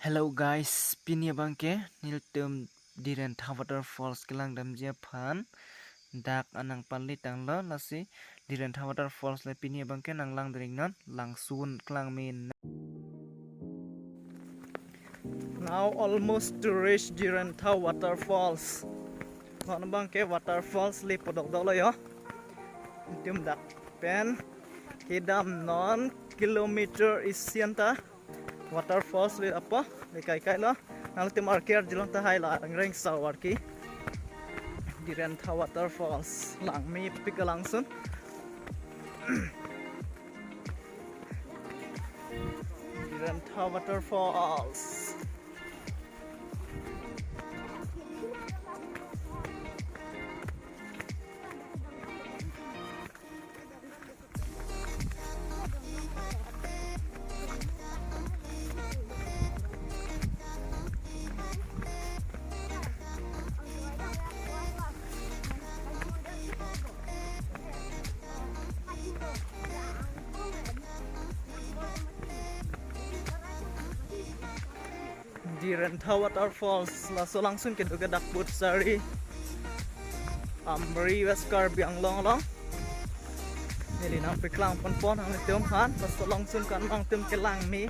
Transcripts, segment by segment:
Hello guys, pini bangke niltum Direntha Waterfalls kelang damjia phan dak anang panli tanglo nasi Direntha Waterfalls le pini bangke nang lang dring non langsun klang min. Now almost to reach Direntha Waterfalls. Kon bangke Waterfalls li podok dolo yo. Tum dak pen kidam non kilometer isianta. Waterfalls li apa li kai lo nang tim arker jilong ta hai la reng sawar ki Direntha Waterfalls lang mi pika langsun Direntha Waterfalls Direntha Waterfalls laso langsun kedo ke dak Putsari amri wes Karbi Anglong long jadi nang piklang pon ang tiom han laso langsun kan mang tiom kelang mi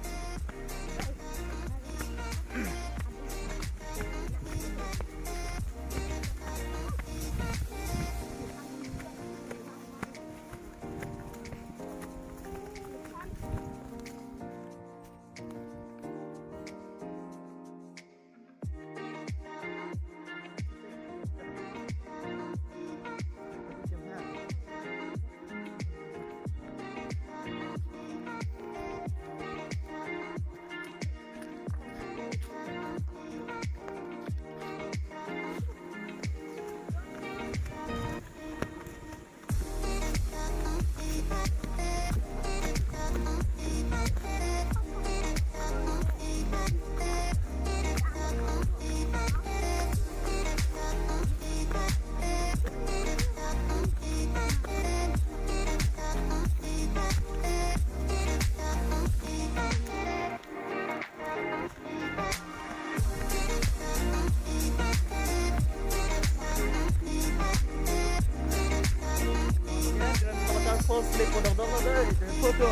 slip podok dolo deh foto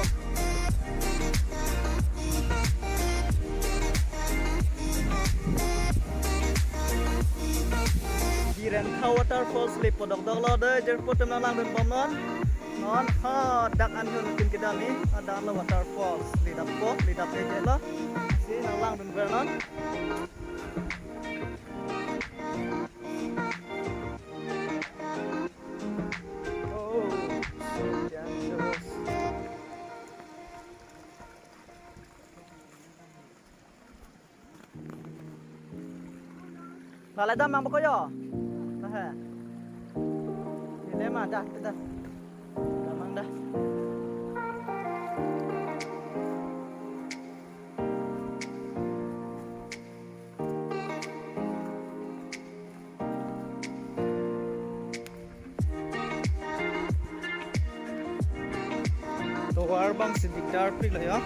Direntha Waterfalls slip podok dolo deh jer foto nalang dan bomon non ha dak anhun tin kedami ada lo waterfalls lidap aja lo si nalang dan bernon Lalai dah mang bokoyo. Dah. Ini mah dah. Dah mang dah. Tuar bang sidik darpi lah ya.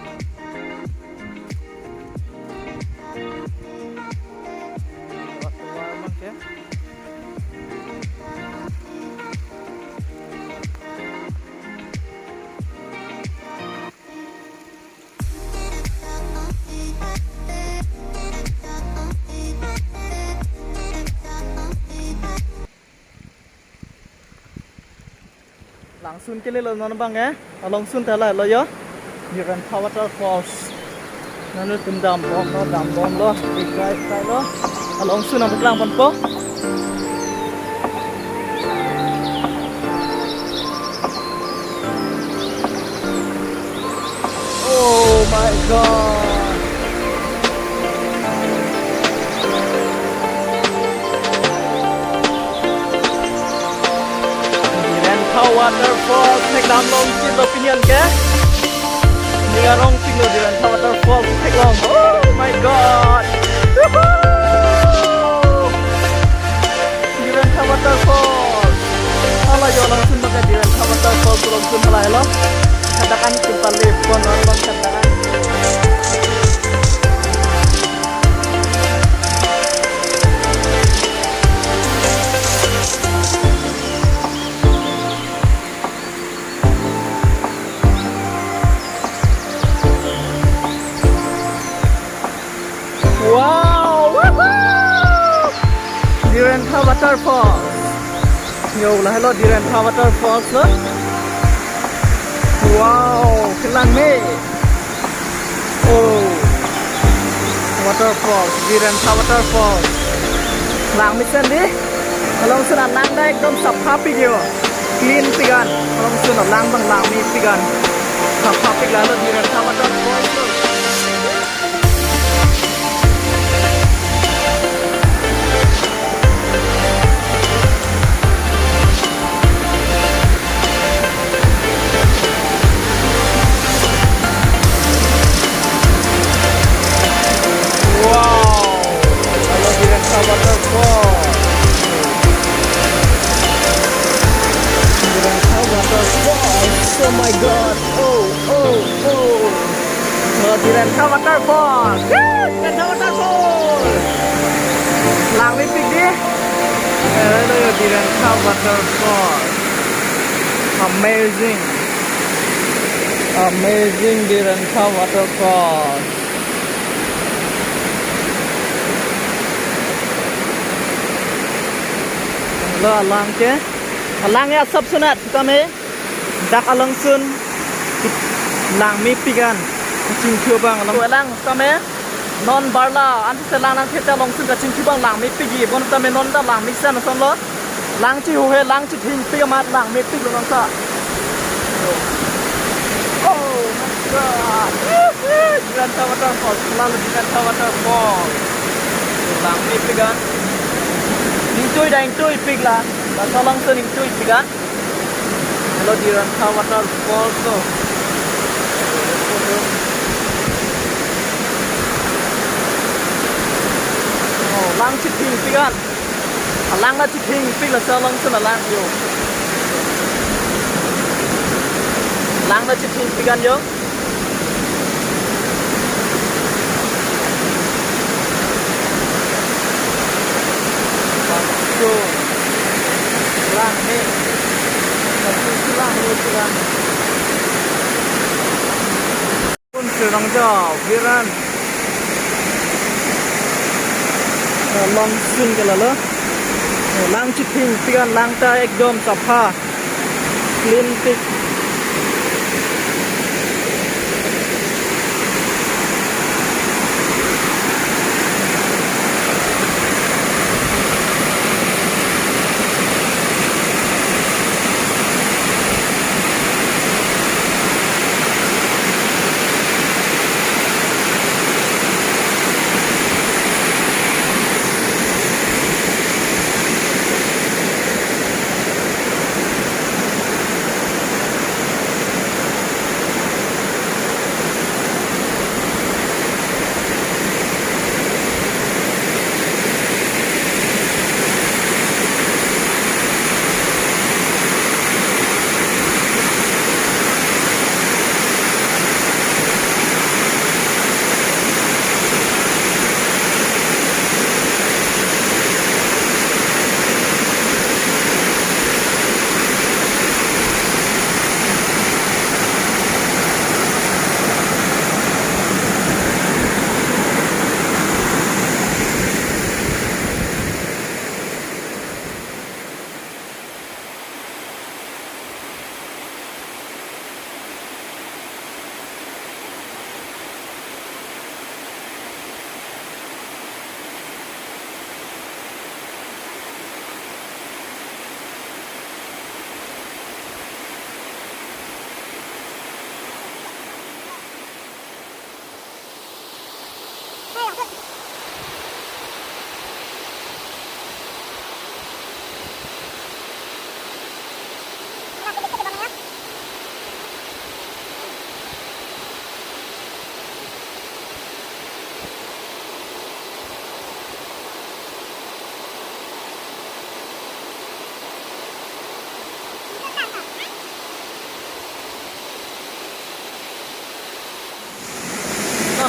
Langsun ke lo non bang ya langsun thala lo yo Direntha Waterfalls nanu tum dam bom lo kai lo langsun am klang pon po oh my god Waterfalls nek dam long chin opinion ke ni garong ping lo Direntha Waterfalls nek long oh my god Direntha Waterfalls ala yo langsung pakai Direntha Waterfalls langsung halai lo katakan timpal lepon orang katakan Direntha Waterfalls. Yo lah hello Direntha Waterfalls lo. Wow, kelang me. Oh, Waterfalls, Direntha Waterfalls. Lang mission di. Kalau sudah lang dah ekdom sapha pigyo. Clean pigan. Kalau sudah lang bang lang ni pigan. Sapha pigan lo Direntha Waterfalls lo. Oh my god. Direntha Waterfalls. Direntha Waterfalls. Lang ni pig di. Hello Direntha Waterfalls. Amazing. Amazing Direntha Waterfalls. Hello lang ke. Lang ya sab sunat kami. Dak langsun lang mi pigan cing bang lang kami non barla anti selang nang kita langsun ka cing bang lang mi pigi bon kami non da lang mixan son lo lang chi ho he lang chi thing pi ma lang mi pig lo sa oh my god Direntha Waterfalls lang Direntha Waterfalls lang mi pigan ning tui pig la ba langsun ning tui pigan. Hello Direntha Waterfalls so. Oh, lang chiting pigan. Lang la chiting pig la sa lang sana lang yo. Lang la chiting pigan yo. So, lang ni. Pun sedang jauh, Viran. Langsun ke lalu, lang chiting, pigan lang ta ekdom sapha, clean pig.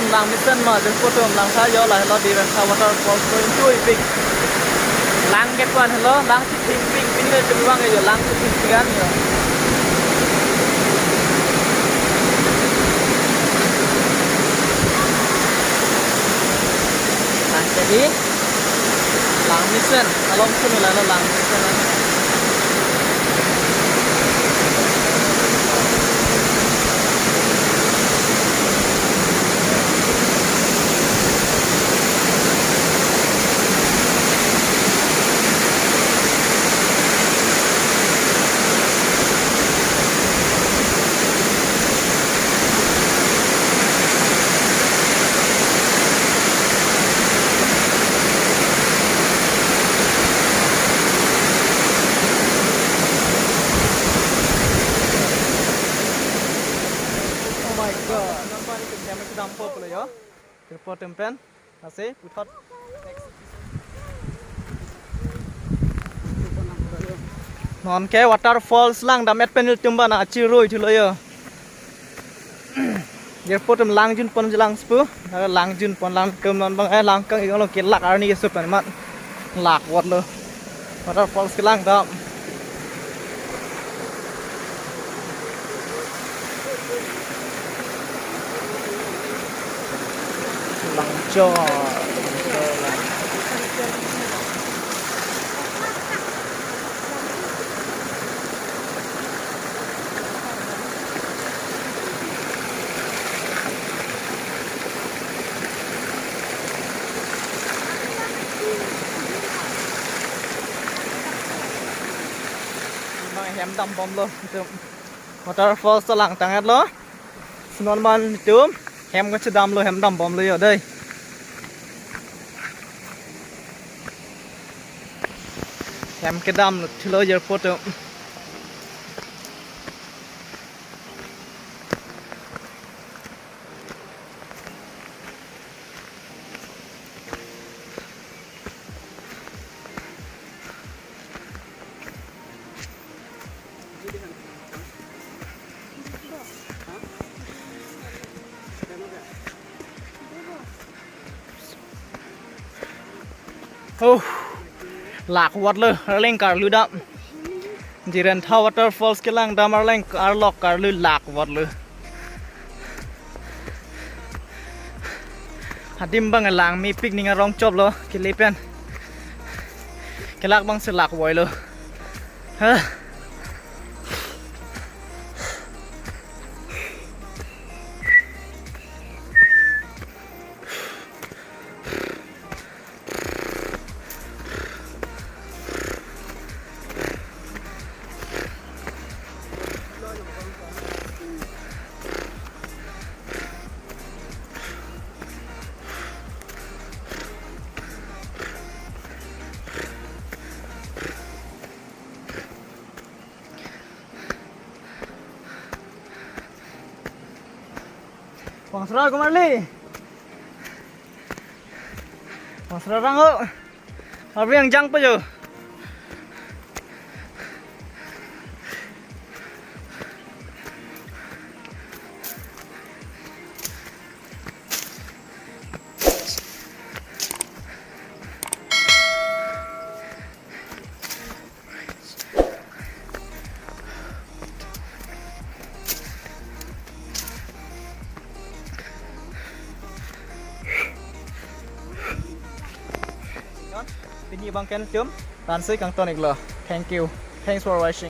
Lang mission mà đến cô trường lang thái gió lại lo Direntha Waterfalls tôi chui pig lang get one hello lang chiting pig pin le chui bang yo lang chiting pigan yo lang jadi langsun, langsun là langsun. Nampak ni kami sedang apa pula ya? Terpot tempen, asih putat. Non ke waterfalls lang damet penil tumba na ciroi tu lo ya. Terpot tem langjun pon jelang sepu, langjun pon lang kem non bang langkang yang lo kelak arni yesup kan mat lak wat lo. Waterfalls ke lang dam. Langjo. Hem dam bom lo. Waterfalls to lang tangat lo. Sunon man itu hem ko dam lo hem dam bom lo yo đây. Hem ke dam thilo jer photo. Oh, lạc vật lơ, lên cả lư đậm. Direntha Waterfalls cái lang đam lên cả lọc cả lư lạc vật lơ. Hadim bang lang mi picnic ngarong chop lo, kilipen. Cái lạc bang se lạc vội lơ. Ha. Pangsra kumarli. Pangsra rango. Abi yang jang pa jo. Ini bang Ken Tum, dan saya Kang Tonik lo. Thank you. Thanks for watching.